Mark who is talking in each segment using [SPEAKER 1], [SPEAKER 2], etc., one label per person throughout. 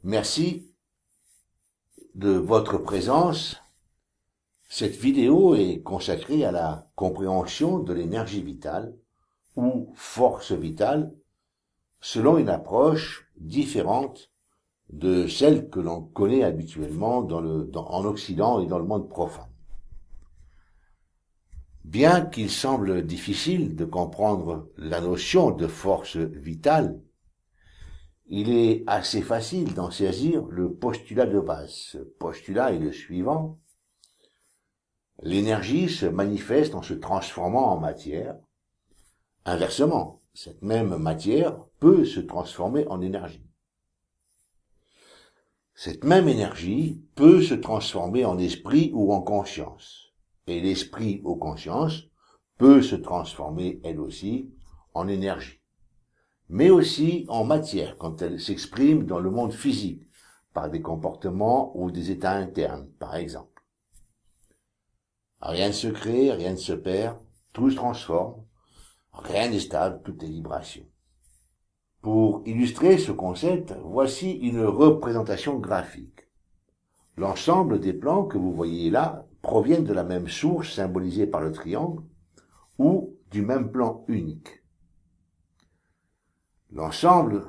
[SPEAKER 1] Merci de votre présence. Cette vidéo est consacrée à la compréhension de l'énergie vitale ou force vitale selon une approche différente de celle que l'on connaît habituellement en Occident et dans le monde profane. Bien qu'il semble difficile de comprendre la notion de force vitale, il est assez facile d'en saisir le postulat de base. Ce postulat est le suivant. L'énergie se manifeste en se transformant en matière. Inversement, cette même matière peut se transformer en énergie. Cette même énergie peut se transformer en esprit ou en conscience. Et l'esprit ou conscience peut se transformer, elle aussi, en énergie. Mais aussi en matière, quand elle s'exprime dans le monde physique, par des comportements ou des états internes, par exemple. Rien ne se crée, rien ne se perd, tout se transforme, rien n'est stable, tout est vibration. Pour illustrer ce concept, voici une représentation graphique. L'ensemble des plans que vous voyez là proviennent de la même source symbolisée par le triangle ou du même plan unique. L'ensemble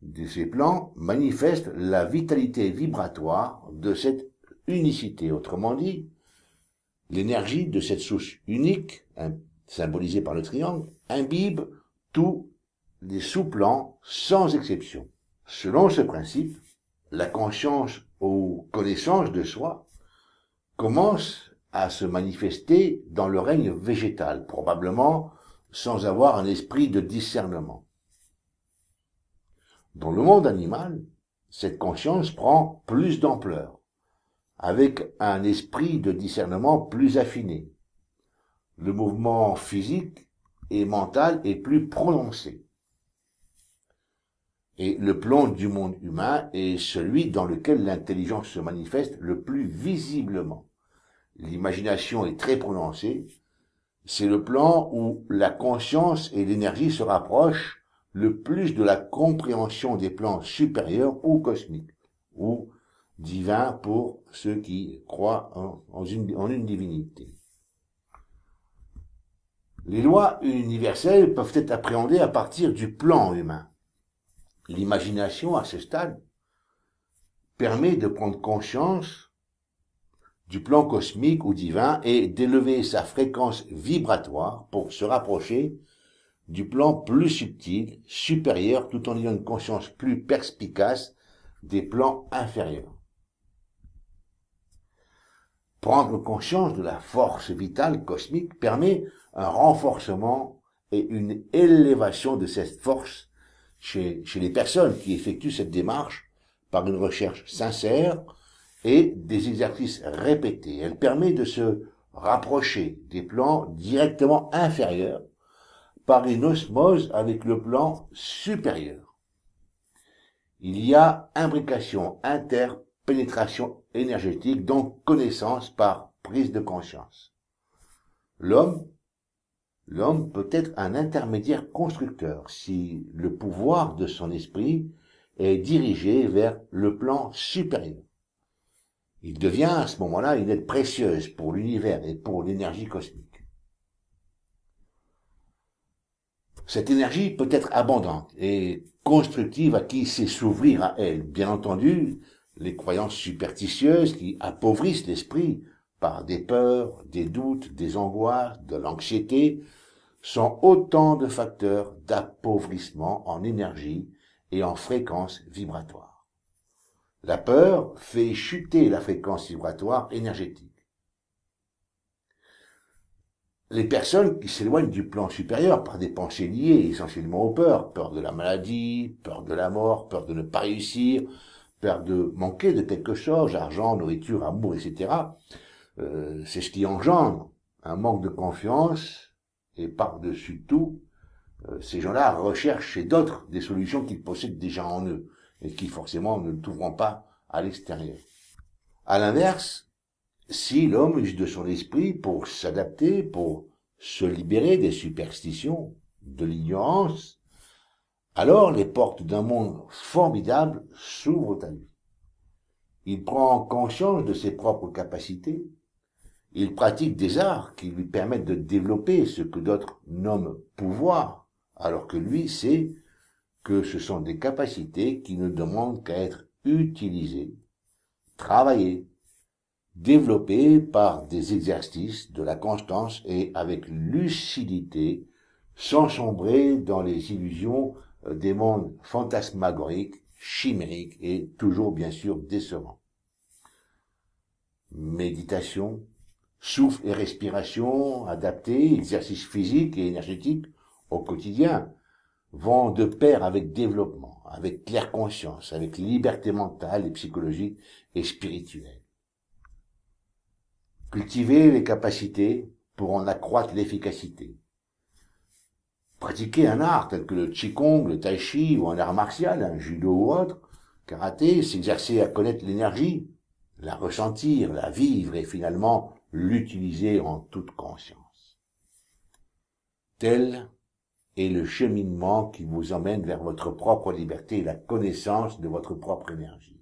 [SPEAKER 1] de ces plans manifeste la vitalité vibratoire de cette unicité. Autrement dit, l'énergie de cette source unique, symbolisée par le triangle, imbibe tous les sous-plans sans exception. Selon ce principe, la conscience ou connaissance de soi commence à se manifester dans le règne végétal, probablement sans avoir un esprit de discernement. Dans le monde animal, cette conscience prend plus d'ampleur, avec un esprit de discernement plus affiné. Le mouvement physique et mental est plus prononcé. Et le plan du monde humain est celui dans lequel l'intelligence se manifeste le plus visiblement. L'imagination est très prononcée. C'est le plan où la conscience et l'énergie se rapprochent le plus de la compréhension des plans supérieurs ou cosmiques, ou divins pour ceux qui croient en une divinité. Les lois universelles peuvent être appréhendées à partir du plan humain. L'imagination, à ce stade, permet de prendre conscience du plan cosmique ou divin et d'élever sa fréquence vibratoire pour se rapprocher du plan plus subtil, supérieur, tout en ayant une conscience plus perspicace des plans inférieurs. Prendre conscience de la force vitale cosmique permet un renforcement et une élévation de cette force chez les personnes qui effectuent cette démarche par une recherche sincère et des exercices répétés. Elle permet de se rapprocher des plans directement inférieurs par une osmose avec le plan supérieur. Il y a imbrication, interpénétration énergétique, donc connaissance par prise de conscience. L'homme peut être un intermédiaire constructeur si le pouvoir de son esprit est dirigé vers le plan supérieur. Il devient à ce moment-là une aide précieuse pour l'univers et pour l'énergie cosmique. Cette énergie peut être abondante et constructive à qui sait s'ouvrir à elle. Bien entendu, les croyances superstitieuses qui appauvrissent l'esprit par des peurs, des doutes, des angoisses, de l'anxiété, sont autant de facteurs d'appauvrissement en énergie et en fréquence vibratoire. La peur fait chuter la fréquence vibratoire énergétique. Les personnes qui s'éloignent du plan supérieur par des pensées liées essentiellement aux peurs, peur de la maladie, peur de la mort, peur de ne pas réussir, peur de manquer de quelque chose, argent, nourriture, amour, etc., c'est ce qui engendre un manque de confiance et par-dessus tout, ces gens-là recherchent chez d'autres des solutions qu'ils possèdent déjà en eux et qui forcément ne trouveront pas à l'extérieur. À l'inverse, si l'homme use de son esprit pour s'adapter, pour se libérer des superstitions, de l'ignorance, Alors les portes d'un monde formidable s'ouvrent à lui. Il prend conscience de ses propres capacités. Il pratique des arts qui lui permettent de développer ce que d'autres nomment pouvoir, alors que lui sait que ce sont des capacités qui ne demandent qu'à être utilisées, travaillées, développées par des exercices, de la constance et avec lucidité, sans sombrer dans les illusions des mondes fantasmagoriques, chimériques et toujours bien sûr décevants. Méditation, souffle et respiration adaptés, exercices physiques et énergétiques au quotidien vont de pair avec développement, avec claire conscience, avec liberté mentale et psychologique et spirituelle. Cultiver les capacités pour en accroître l'efficacité. Pratiquer un art tel que le qigong, le tai chi ou un art martial, un judo ou autre, karaté, s'exercer à connaître l'énergie, la ressentir, la vivre et finalement l'utiliser en toute conscience. Tel est le cheminement qui vous emmène vers votre propre liberté et la connaissance de votre propre énergie.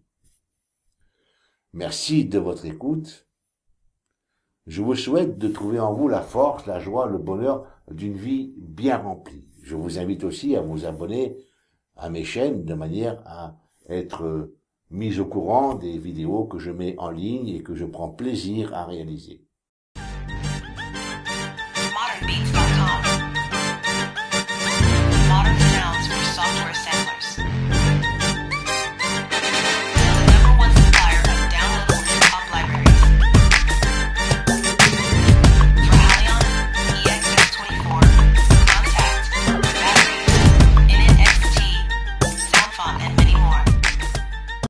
[SPEAKER 1] Merci de votre écoute. Je vous souhaite de trouver en vous la force, la joie, le bonheur d'une vie bien remplie. Je vous invite aussi à vous abonner à mes chaînes de manière à être mis au courant des vidéos que je mets en ligne et que je prends plaisir à réaliser.